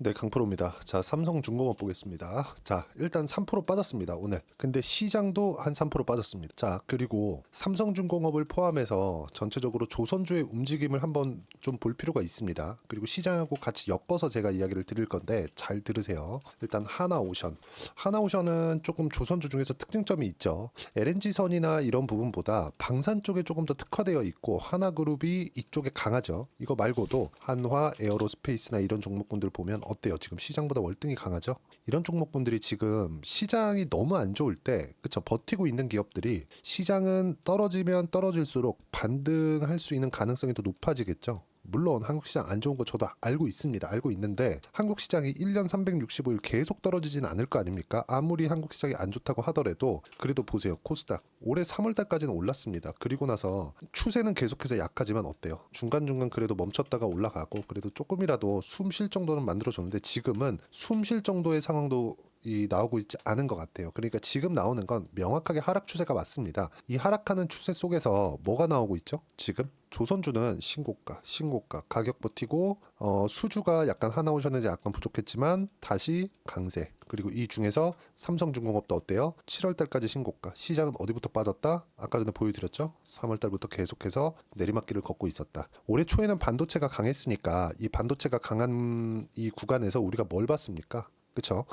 네, 강프로입니다. 자, 삼성중공업 보겠습니다. 자, 일단 3% 빠졌습니다, 오늘. 근데 시장도 한 3% 빠졌습니다. 자, 그리고 삼성중공업을 포함해서 전체적으로 조선주의 움직임을 한번 좀 볼 필요가 있습니다. 그리고 시장하고 같이 엮어서 제가 이야기를 드릴 건데 잘 들으세요. 일단 하나오션. 하나오션은 조금 조선주 중에서 특징점이 있죠. LNG선이나 이런 부분보다 방산 쪽에 조금 더 특화되어 있고 하나그룹이 이쪽에 강하죠. 이거 말고도 한화, 에어로스페이스나 이런 종목군들 보면 어때요? 지금 시장보다 월등히 강하죠? 이런 종목군들이 지금 시장이 너무 안 좋을 때, 그쵸? 버티고 있는 기업들이 시장은 떨어지면 떨어질수록 반등할 수 있는 가능성이 더 높아지겠죠? 물론 한국 시장 안 좋은 거 저도 알고 있습니다. 알고 있는데 한국 시장이 1년 365일 계속 떨어지진 않을 거 아닙니까? 아무리 한국 시장이 안 좋다고 하더라도 그래도 보세요. 코스닥 올해 3월 달까지는 올랐습니다. 그리고 나서 추세는 계속해서 약하지만 어때요? 중간중간 그래도 멈췄다가 올라가고 그래도 조금이라도 숨 쉴 정도는 만들어줬는데 지금은 숨 쉴 정도의 상황도 나오고 있지 않은 것 같아요. 그러니까 지금 나오는 건 명확하게 하락 추세가 맞습니다. 이 하락하는 추세 속에서 뭐가 나오고 있죠? 지금 조선주는 신고가 가격 버티고 수주가 약간 하나오션에 약간 부족했지만 다시 강세. 그리고 이 중에서 삼성중공업도 어때요? 7월 달까지 신고가. 시장은 어디부터 빠졌다? 아까 전에 보여드렸죠? 3월 달부터 계속해서 내리막길을 걷고 있었다. 올해 초에는 반도체가 강했으니까 이 반도체가 강한 이 구간에서 우리가 뭘 봤습니까? 그쵸?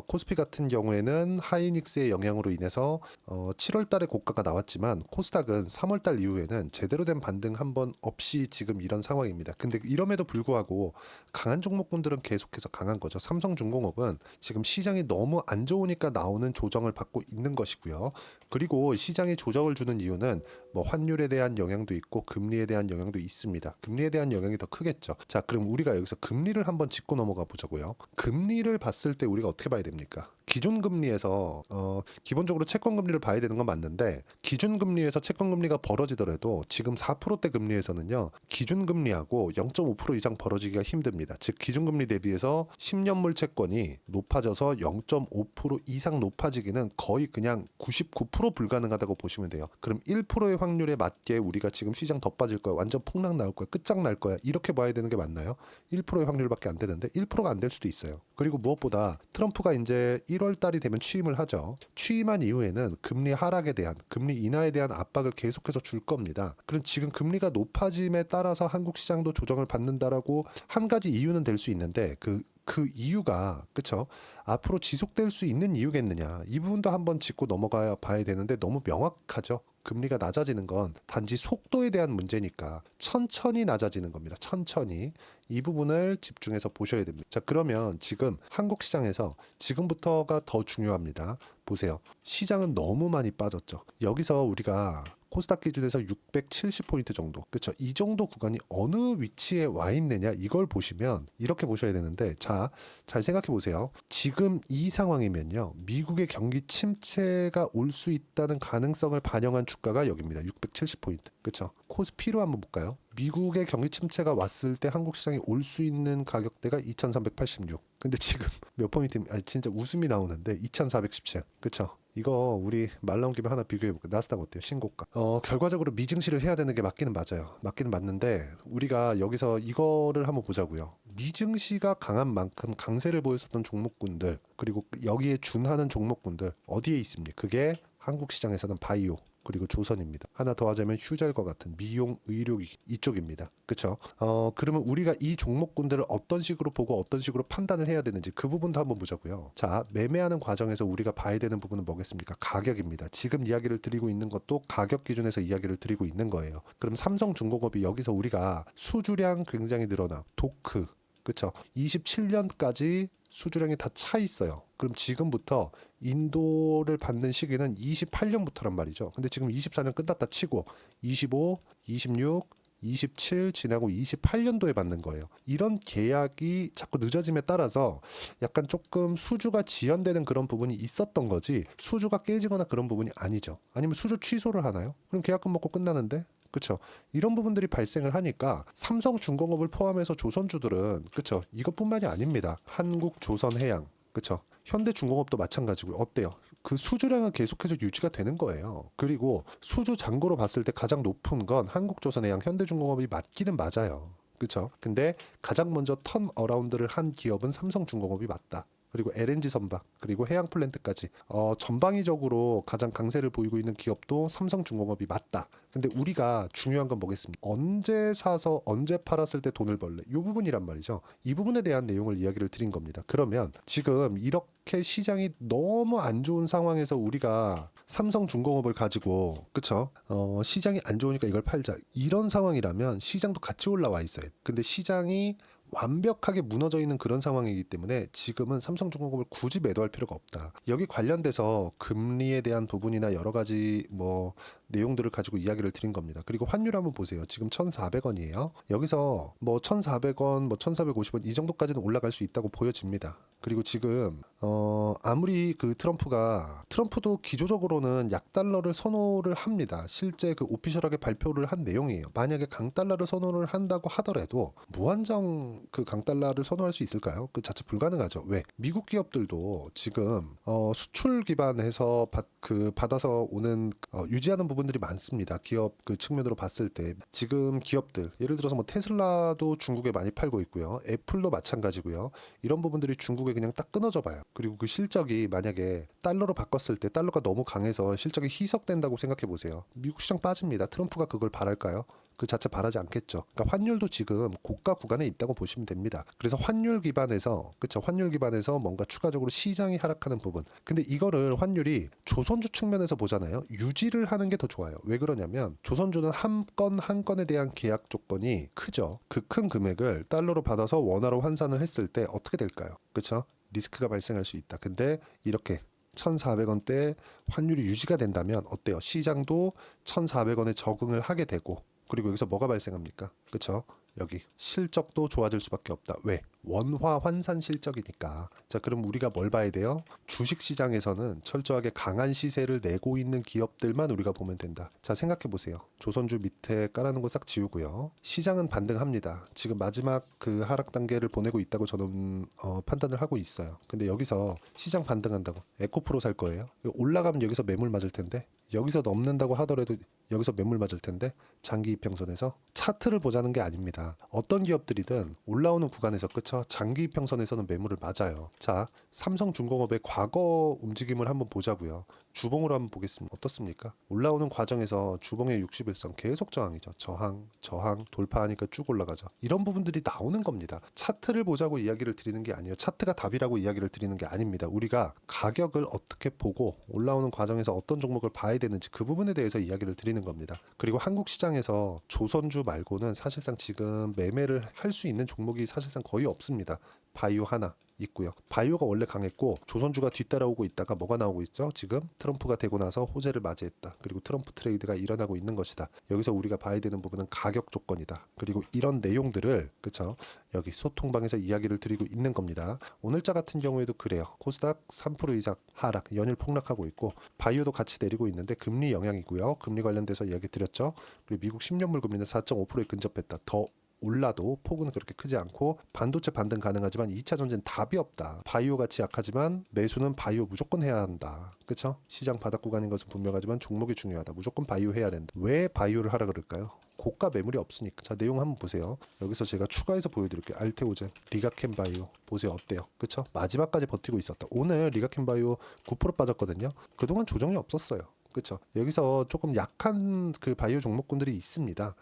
코스피 같은 경우에는 하이닉스의 영향으로 인해서 7월 달에 고가가 나왔지만 코스닥은 3월 달 이후에는 제대로 된 반등 한 번 없이 지금 이런 상황입니다. 근데 이럼에도 불구하고 강한 종목군들은 계속해서 강한 거죠. 삼성중공업은 지금 시장이 너무 안 좋으니까 나오는 조정을 받고 있는 것이고요. 그리고 시장이 조정을 주는 이유는 뭐 환율에 대한 영향도 있고 금리에 대한 영향도 있습니다. 금리에 대한 영향이 더 크겠죠. 자, 그럼 우리가 여기서 금리를 한번 짚고 넘어가 보자고요. 금리를 봤을 때 우리가 어떻게 봐야 됩니까? 기준금리에서 기본적으로 채권금리를 봐야 되는 건 맞는데 기준금리에서 채권금리가 벌어지더라도 지금 4%대 금리에서는요. 기준금리하고 0.5% 이상 벌어지기가 힘듭니다. 즉 기준금리 대비해서 10년물 채권이 높아져서 0.5% 이상 높아지기는 거의 그냥 99% 불가능하다고 보시면 돼요. 그럼 1%의 확률에 맞게 우리가 지금 시장 더 빠질 거야. 완전 폭락 나올 거야. 끝장날 거야. 이렇게 봐야 되는 게 맞나요? 1%의 확률밖에 안 되는데 1%가 안 될 수도 있어요. 그리고 무엇보다 트럼프가 이제 1월 달이 되면 취임을 하죠. 취임한 이후에는 금리 하락에 대한, 금리 인하에 대한 압박을 계속해서 줄 겁니다. 그럼 지금 금리가 높아짐에 따라서 한국 시장도 조정을 받는다라고 한 가지 이유는 될 수 있는데 그 이유가 그쵸? 앞으로 지속될 수 있는 이유겠느냐? 이 부분도 한번 짚고 넘어가 봐야 되는데 너무 명확하죠. 금리가 낮아지는 건 단지 속도에 대한 문제니까 천천히 낮아지는 겁니다. 천천히. 이 부분을 집중해서 보셔야 됩니다. 자, 그러면 지금 한국 시장에서 지금부터가 더 중요합니다. 보세요. 시장은 너무 많이 빠졌죠. 여기서 우리가 코스닥 기준에서 670포인트 정도. 그렇죠. 이 정도 구간이 어느 위치에 와 있느냐 이걸 보시면 이렇게 보셔야 되는데 자, 잘 생각해 보세요. 지금 이 상황이면요. 미국의 경기 침체가 올 수 있다는 가능성을 반영한 주가가 여기입니다. 670포인트. 그렇죠. 코스피로 한번 볼까요? 미국의 경기 침체가 왔을 때 한국 시장에 올 수 있는 가격대가 2386. 근데 지금 몇 포인트? 진짜 웃음이 나오는데 2417. 그렇죠. 이거 우리 말 나온 김에 하나 비교해볼게요. 나스닥 어때요? 신고가. 결과적으로 미증시를 해야 되는 게 맞기는 맞아요. 맞기는 맞는데 우리가 여기서 이거를 한번 보자고요. 미증시가 강한 만큼 강세를 보였었던 종목군들 그리고 여기에 준하는 종목군들 어디에 있습니까? 그게 한국 시장에서는 바이오 그리고 조선입니다. 하나 더 하자면 휴젤과 같은 미용, 의료 이쪽입니다. 그렇죠? 그러면 우리가 이 종목군들을 어떤 식으로 보고 어떤 식으로 판단을 해야 되는지 그 부분도 한번 보자고요. 자, 매매하는 과정에서 우리가 봐야 되는 부분은 뭐겠습니까? 가격입니다. 지금 이야기를 드리고 있는 것도 가격 기준에서 이야기를 드리고 있는 거예요. 그럼 삼성중공업이 여기서 우리가 수주량 굉장히 늘어나 도크 그렇죠. 27년까지 수주량이 다 차 있어요. 그럼 지금부터 인도를 받는 시기는 28년부터란 말이죠. 근데 지금 24년 끝났다 치고 25, 26, 27 지나고 28년도에 받는 거예요. 이런 계약이 자꾸 늦어짐에 따라서 약간 조금 수주가 지연되는 그런 부분이 있었던 거지 수주가 깨지거나 그런 부분이 아니죠. 아니면 수주 취소를 하나요? 그럼 계약금 먹고 끝나는데? 그렇죠. 이런 부분들이 발생을 하니까 삼성중공업을 포함해서 조선주들은 그렇죠. 이것뿐만이 아닙니다. 한국조선해양 그렇죠. 현대중공업도 마찬가지고요. 어때요? 그 수주량은 계속해서 유지가 되는 거예요. 그리고 수주 잔고로 봤을 때 가장 높은 건 한국조선해양, 현대중공업이 맞기는 맞아요. 그렇죠? 근데 가장 먼저 턴 어라운드를 한 기업은 삼성중공업이 맞다. 그리고 LNG 선박, 그리고 해양 플랜트까지 전방위적으로 가장 강세를 보이고 있는 기업도 삼성중공업이 맞다. 근데 우리가 중요한 건 뭐겠습니까? 언제 사서 언제 팔았을 때 돈을 벌래? 이 부분이란 말이죠. 이 부분에 대한 내용을 이야기를 드린 겁니다. 그러면 지금 이렇게 시장이 너무 안 좋은 상황에서 우리가 삼성중공업을 가지고 그쵸? 시장이 안 좋으니까 이걸 팔자. 이런 상황이라면 시장도 같이 올라와 있어요. 근데 시장이 완벽하게 무너져 있는 그런 상황이기 때문에 지금은 삼성중공업을 굳이 매도할 필요가 없다. 여기 관련돼서 금리에 대한 부분이나 여러 가지 내용들을 가지고 이야기를 드린 겁니다. 그리고 환율 한번 보세요. 지금 1,400원이에요. 여기서 1,400원, 1,450원 이 정도까지는 올라갈 수 있다고 보여집니다. 그리고 지금 아무리 그 트럼프도 기조적으로는 약달러를 선호를 합니다. 실제 그 오피셜하게 발표를 한 내용이에요. 만약에 강달러를 선호를 한다고 하더라도 무한정 그 강달러를 선호할 수 있을까요? 그 자체 불가능하죠. 왜? 미국 기업들도 지금 수출 기반에서 받아서 오는 유지하는 부분들이 많습니다. 기업 그 측면으로 봤을 때 지금 기업들 예를 들어서 테슬라도 중국에 많이 팔고 있고요. 애플도 마찬가지고요. 이런 부분들이 중국에 그냥 딱 끊어져 봐요. 그리고 그 실적이 만약에 달러로 바꿨을 때 달러가 너무 강해서 실적이 희석된다고 생각해 보세요. 미국 시장 빠집니다. 트럼프가 그걸 바랄까요? 그 자체 바라지 않겠죠. 그러니까 환율도 지금 고가 구간에 있다고 보시면 됩니다. 그래서 환율 기반에서 그쵸? 환율 기반에서 뭔가 추가적으로 시장이 하락하는 부분. 근데 이거를 환율이 조선주 측면에서 보잖아요. 유지를 하는 게 더 좋아요. 왜 그러냐면 조선주는 한 건 한 건에 대한 계약 조건이 크죠. 그 큰 금액을 달러로 받아서 원화로 환산을 했을 때 어떻게 될까요? 그렇죠? 리스크가 발생할 수 있다. 근데 이렇게 1,400원대 환율이 유지가 된다면 어때요? 시장도 1,400원에 적응을 하게 되고 그리고 여기서 뭐가 발생합니까? 그렇죠? 여기 실적도 좋아질 수밖에 없다. 왜? 원화 환산 실적이니까. 자, 그럼 우리가 뭘 봐야 돼요? 주식 시장에서는 철저하게 강한 시세를 내고 있는 기업들만 우리가 보면 된다. 자, 생각해 보세요. 조선주 밑에 깔아놓은 거 싹 지우고요. 시장은 반등합니다. 지금 마지막 그 하락 단계를 보내고 있다고 저는 판단을 하고 있어요. 근데 여기서 시장 반등한다고 에코프로 살 거예요? 올라가면 여기서 매물 맞을 텐데 여기서 넘는다고 하더라도 여기서 매물 맞을 텐데 장기 이평선에서 차트를 보자는 게 아닙니다. 어떤 기업들이든 올라오는 구간에서 그쵸? 장기 이평선에서는 매물을 맞아요. 자, 삼성중공업의 과거 움직임을 한번 보자고요. 주봉으로 한번 보겠습니다. 어떻습니까? 올라오는 과정에서 주봉의 61선 계속 저항이죠. 저항, 돌파하니까 쭉 올라가죠. 이런 부분들이 나오는 겁니다. 차트를 보자고 이야기를 드리는 게 아니에요. 차트가 답이라고 이야기를 드리는 게 아닙니다. 우리가 가격을 어떻게 보고 올라오는 과정에서 어떤 종목을 봐야 되는지 그 부분에 대해서 이야기를 드리는 겁니다. 그리고 한국 시장에서 조선주 말고는 사실상 지금 매매를 할 수 있는 종목이 사실상 거의 없습니다. 바이오 하나 있고요. 바이오가 원래 강했고 조선주가 뒤따라오고 있다가 뭐가 나오고 있죠? 지금 트럼프가 되고 나서 호재를 맞이했다. 그리고 트럼프 트레이드가 일어나고 있는 것이다. 여기서 우리가 봐야 되는 부분은 가격 조건이다. 그리고 이런 내용들을 그쵸? 여기 소통방에서 이야기를 드리고 있는 겁니다. 오늘자 같은 경우에도 그래요. 코스닥 3% 이상 하락, 연일 폭락하고 있고 바이오도 같이 내리고 있는데 금리 영향이고요. 금리 관련돼서 이야기 드렸죠. 그리고 미국 10년물 금리는 4.5%에 근접했다. 더 올라도 폭은 그렇게 크지 않고 반도체 반등 가능하지만 2차 전지는 답이 없다. 바이오 같이 약하지만 매수는 바이오 무조건 해야 한다. 그쵸? 시장 바닥 구간인 것은 분명하지만 종목이 중요하다. 무조건 바이오 해야 된다. 왜 바이오를 하라 그럴까요? 고가 매물이 없으니까. 자, 내용 한번 보세요. 여기서 제가 추가해서 보여드릴게요. 알테오젠, 리가캠바이오 보세요. 어때요? 그쵸? 마지막까지 버티고 있었다. 오늘 리가캠바이오 9% 빠졌거든요. 그동안 조정이 없었어요. 그렇죠. 여기서 조금 약한 그 바이오 종목군들이 있습니다.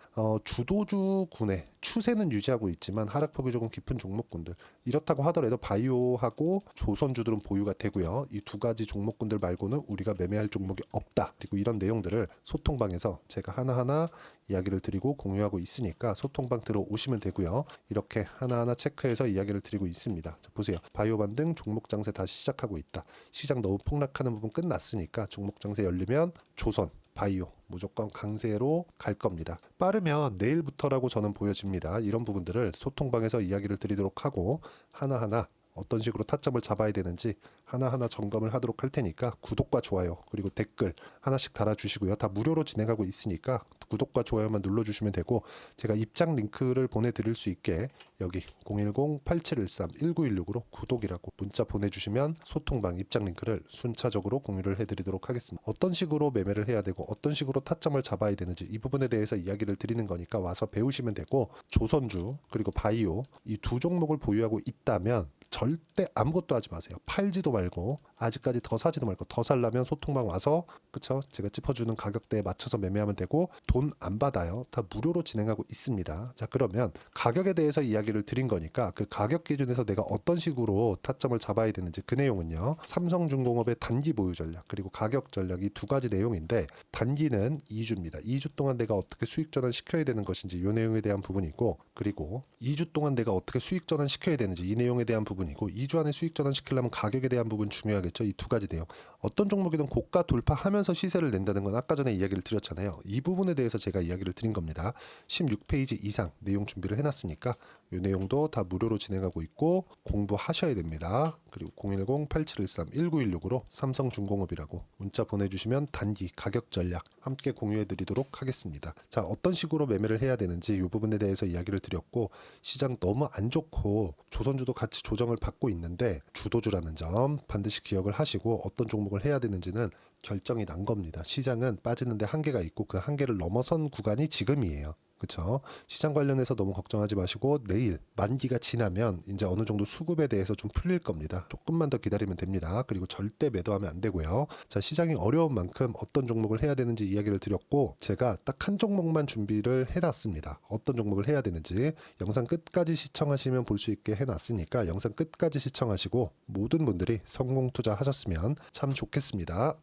주도주군의 추세는 유지하고 있지만 하락폭이 조금 깊은 종목군들. 이렇다고 하더라도 바이오하고 조선주들은 보유가 되고요. 이 두 가지 종목군들 말고는 우리가 매매할 종목이 없다. 그리고 이런 내용들을 소통방에서 제가 하나하나 이야기를 드리고 공유하고 있으니까 소통방 들어오시면 되고요. 이렇게 하나하나 체크해서 이야기를 드리고 있습니다. 자, 보세요. 바이오 반등 종목 장세 다시 시작하고 있다. 시장 너무 폭락하는 부분 끝났으니까 종목 장세 열리면 조선, 바이오 무조건 강세로 갈 겁니다. 빠르면 내일부터라고 저는 보여집니다. 이런 부분들을 소통방에서 이야기를 드리도록 하고 하나하나 어떤 식으로 타점을 잡아야 되는지 하나하나 점검을 하도록 할 테니까 구독과 좋아요 그리고 댓글 하나씩 달아주시고요. 다 무료로 진행하고 있으니까 구독과 좋아요만 눌러주시면 되고, 제가 입장 링크를 보내드릴 수 있게 여기 010-8713-1916으로 구독이라고 문자 보내주시면 소통방 입장 링크를 순차적으로 공유를 해드리도록 하겠습니다. 어떤 식으로 매매를 해야 되고 어떤 식으로 타점을 잡아야 되는지 이 부분에 대해서 이야기를 드리는 거니까 와서 배우시면 되고, 조선주 그리고 바이오 이 두 종목을 보유하고 있다면 절대 아무것도 하지 마세요. 팔지도 말고 아직까지 더 사지도 말고, 더 살려면 소통방 와서 그쵸? 제가 짚어주는 가격대에 맞춰서 매매하면 되고 돈 안 받아요. 다 무료로 진행하고 있습니다. 자, 그러면 가격에 대해서 이야기를 드린 거니까 그 가격 기준에서 내가 어떤 식으로 타점을 잡아야 되는지 그 내용은요, 삼성중공업의 단기 보유 전략 그리고 가격 전략 이 두 가지 내용인데, 단기는 2주입니다. 2주 동안 내가 어떻게 수익 전환 시켜야 되는 것인지 이 내용에 대한 부분이고, 그리고 2주 동안 내가 어떻게 수익 전환 시켜야 되는지 이 내용에 대한 부분이고, 2주 안에 수익 전환 시키려면 가격에 대한 부분 중요하겠죠. 이 두 가지 내용. 어떤 종목이든 고가 돌파하면서 시세를 낸다는 건 아까 전에 이야기를 드렸잖아요. 이 부분에 대해서 제가 이야기를 드린 겁니다. 16페이지 이상 내용 준비를 해놨으니까 이 내용도 다 무료로 진행하고 있고 공부하셔야 됩니다. 그리고 010-8713-1916으로 삼성중공업이라고 문자 보내주시면 단기 가격 전략 함께 공유해드리도록 하겠습니다. 자, 어떤 식으로 매매를 해야 되는지 이 부분에 대해서 이야기를 드렸고, 시장 너무 안 좋고 조선주도 같이 조정을 받고 있는데 주도주라는 점 반드시 기억을 하시고, 어떤 종목을 해야 되는지는 결정이 난 겁니다. 시장은 빠지는데 한계가 있고 그 한계를 넘어선 구간이 지금이에요. 그렇죠? 시장 관련해서 너무 걱정하지 마시고, 내일 만기가 지나면 이제 어느 정도 수급에 대해서 좀 풀릴 겁니다. 조금만 더 기다리면 됩니다. 그리고 절대 매도하면 안 되고요. 자, 시장이 어려운 만큼 어떤 종목을 해야 되는지 이야기를 드렸고, 제가 딱 한 종목만 준비를 해놨습니다. 어떤 종목을 해야 되는지 영상 끝까지 시청하시면 볼 수 있게 해놨으니까 영상 끝까지 시청하시고 모든 분들이 성공 투자하셨으면 참 좋겠습니다.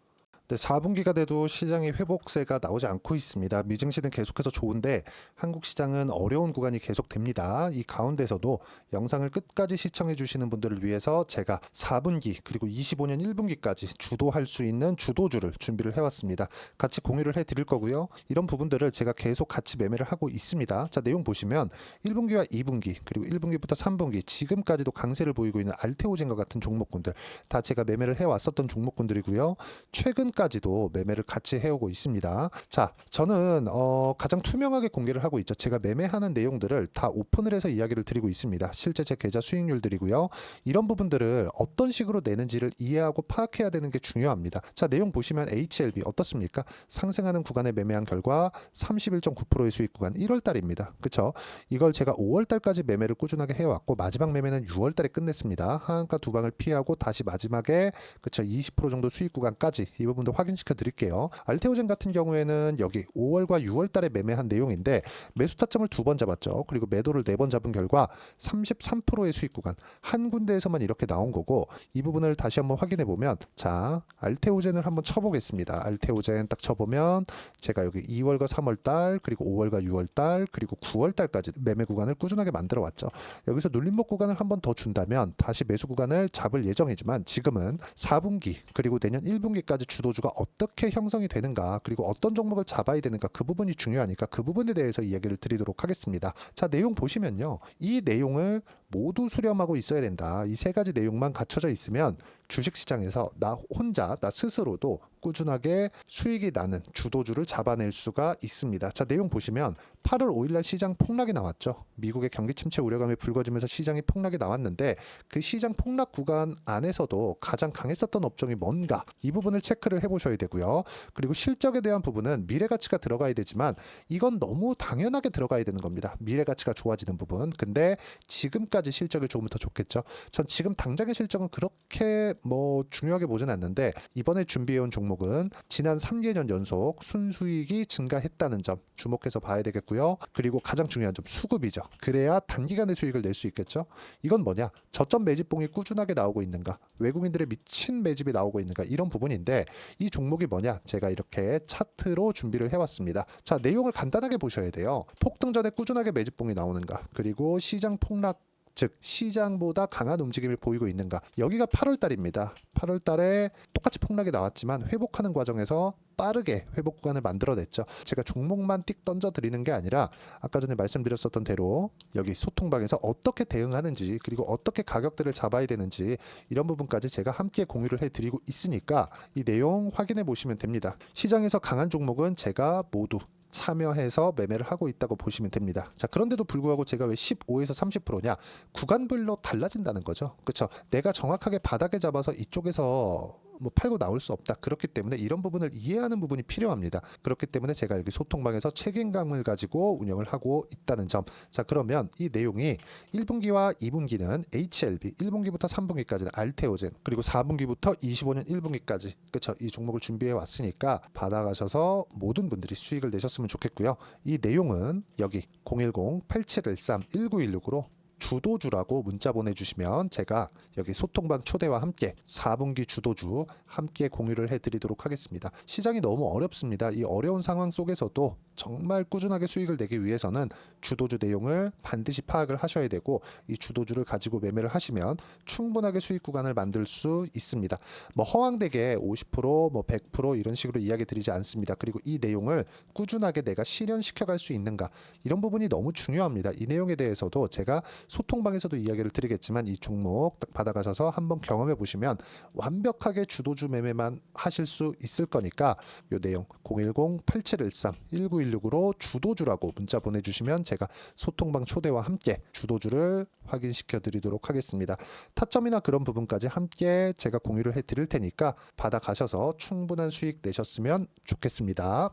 네, 4분기가 돼도 시장의 회복세가 나오지 않고 있습니다. 미증시는 계속해서 좋은데 한국 시장은 어려운 구간이 계속됩니다. 이 가운데서도 영상을 끝까지 시청해 주시는 분들을 위해서 제가 4분기 그리고 25년 1분기까지 주도할 수 있는 주도주를 준비를 해왔습니다. 같이 공유를 해드릴 거고요. 이런 부분들을 제가 계속 같이 매매를 하고 있습니다. 자, 내용 보시면 1분기와 2분기 그리고 1분기부터 3분기 지금까지도 강세를 보이고 있는 알테오젠과 같은 종목군들 다 제가 매매를 해왔었던 종목군들이고요. 최근까지도 매매를 같이 해오고 있습니다. 자, 저는 가장 투명하게 공개를 하고 있죠. 제가 매매하는 내용들을 다 오픈을 해서 이야기를 드리고 있습니다. 실제 제 계좌 수익률들이고요. 이런 부분들을 어떤 식으로 내는지를 이해하고 파악해야 되는 게 중요합니다. 자, 내용 보시면 HLB 어떻습니까? 상승하는 구간에 매매한 결과 31.9%의 수익 구간 1월달입니다. 그쵸? 이걸 제가 5월달까지 매매를 꾸준하게 해왔고 마지막 매매는 6월달에 끝냈습니다. 하한가 두 방을 피하고 다시 마지막에 그쵸 20% 정도 수익 구간까지 이 부분도 확인시켜 드릴게요. 알테오젠 같은 경우에는 여기 5월과 6월달에 매매한 내용인데 매수 타점을 2번 잡았죠. 그리고 매도를 4번 잡은 결과 33%의 수익 구간 한 군데에서만 이렇게 나온 거고, 이 부분을 다시 한번 확인해 보면 자, 알테오젠을 한번 쳐보겠습니다. 알테오젠 딱 쳐보면 제가 여기 2월과 3월달 그리고 5월과 6월달 그리고 9월달까지 매매 구간을 꾸준하게 만들어 왔죠. 여기서 눌림목 구간을 한번 더 준다면 다시 매수 구간을 잡을 예정이지만, 지금은 4분기 그리고 내년 1분기까지 주도주가 어떻게 형성이 되는가 그리고 어떤 종목을 잡아야 되는가 그 부분이 중요하니까 그 부분에 대해서 이야기를 드리도록 하겠습니다. 자, 내용 보시면요. 이 내용을 모두 수렴하고 있어야 된다. 이 세 가지 내용만 갖춰져 있으면 주식시장에서 나 혼자 나 스스로도 꾸준하게 수익이 나는 주도주를 잡아낼 수가 있습니다. 자, 내용 보시면 8월 5일날 시장 폭락이 나왔죠. 미국의 경기 침체 우려감이 불거지면서 시장이 폭락이 나왔는데 그 시장 폭락 구간 안에서도 가장 강했었던 업종이 뭔가 이 부분을 체크를 해보셔야 되고요. 그리고 실적에 대한 부분은 미래가치가 들어가야 되지만 이건 너무 당연하게 들어가야 되는 겁니다. 미래가치가 좋아지는 부분. 근데 지금까지 실적이 좋으면 더 좋겠죠. 전 지금 당장의 실적은 그렇게 중요하게 보진 않는데, 이번에 준비해온 종목은 지난 3개년 연속 순수익이 증가했다는 점 주목해서 봐야 되겠고요. 그리고 가장 중요한 점 수급이죠. 그래야 단기간에 수익을 낼 수 있겠죠. 이건 뭐냐? 저점 매집봉이 꾸준하게 나오고 있는가, 외국인들의 미친 매집이 나오고 있는가, 이런 부분인데 이 종목이 뭐냐? 제가 이렇게 차트로 준비를 해왔습니다. 자, 내용을 간단하게 보셔야 돼요. 폭등 전에 꾸준하게 매집봉이 나오는가, 그리고 시장 폭락 즉 시장보다 강한 움직임을 보이고 있는가. 여기가 8월 달입니다. 8월 달에 똑같이 폭락이 나왔지만 회복하는 과정에서 빠르게 회복 구간을 만들어냈죠. 제가 종목만 띡 던져 드리는 게 아니라 아까 전에 말씀드렸었던 대로 여기 소통방에서 어떻게 대응하는지, 그리고 어떻게 가격대를 잡아야 되는지, 이런 부분까지 제가 함께 공유를 해드리고 있으니까 이 내용 확인해 보시면 됩니다. 시장에서 강한 종목은 제가 모두 참여해서 매매를 하고 있다고 보시면 됩니다. 자, 그런데도 불구하고 제가 왜 15에서 30%냐? 구간별로 달라진다는 거죠. 그렇죠? 내가 정확하게 바닥에 잡아서 이쪽에서 뭐 팔고 나올 수 없다. 그렇기 때문에 이런 부분을 이해하는 부분이 필요합니다. 그렇기 때문에 제가 여기 소통방에서 책임감을 가지고 운영을 하고 있다는 점. 자, 그러면 이 내용이 1분기와 2분기는 HLB, 1분기부터 3분기까지는 알테오젠, 그리고 4분기부터 25년 1분기까지, 그렇죠? 이 종목을 준비해 왔으니까 받아가셔서 모든 분들이 수익을 내셨으면 좋겠고요. 이 내용은 여기 010-8713-1916으로 주도주라고 문자 보내주시면 제가 여기 소통방 초대와 함께 4분기 주도주 함께 공유를 해드리도록 하겠습니다. 시장이 너무 어렵습니다. 이 어려운 상황 속에서도 정말 꾸준하게 수익을 내기 위해서는 주도주 내용을 반드시 파악을 하셔야 되고, 이 주도주를 가지고 매매를 하시면 충분하게 수익 구간을 만들 수 있습니다. 뭐 허황되게 50%, 뭐 100% 이런 식으로 이야기 드리지 않습니다. 그리고 이 내용을 꾸준하게 내가 실현시켜 갈 수 있는가, 이런 부분이 너무 중요합니다. 이 내용에 대해서도 제가 소통방에서도 이야기를 드리겠지만 이 종목 딱 받아가셔서 한번 경험해 보시면 완벽하게 주도주 매매만 하실 수 있을 거니까 이 내용 010-8713-1916으로 주도주라고 문자 보내주시면 제가 소통방 초대와 함께 주도주를 확인시켜 드리도록 하겠습니다. 타점이나 그런 부분까지 함께 제가 공유를 해 드릴 테니까 받아가셔서 충분한 수익 내셨으면 좋겠습니다.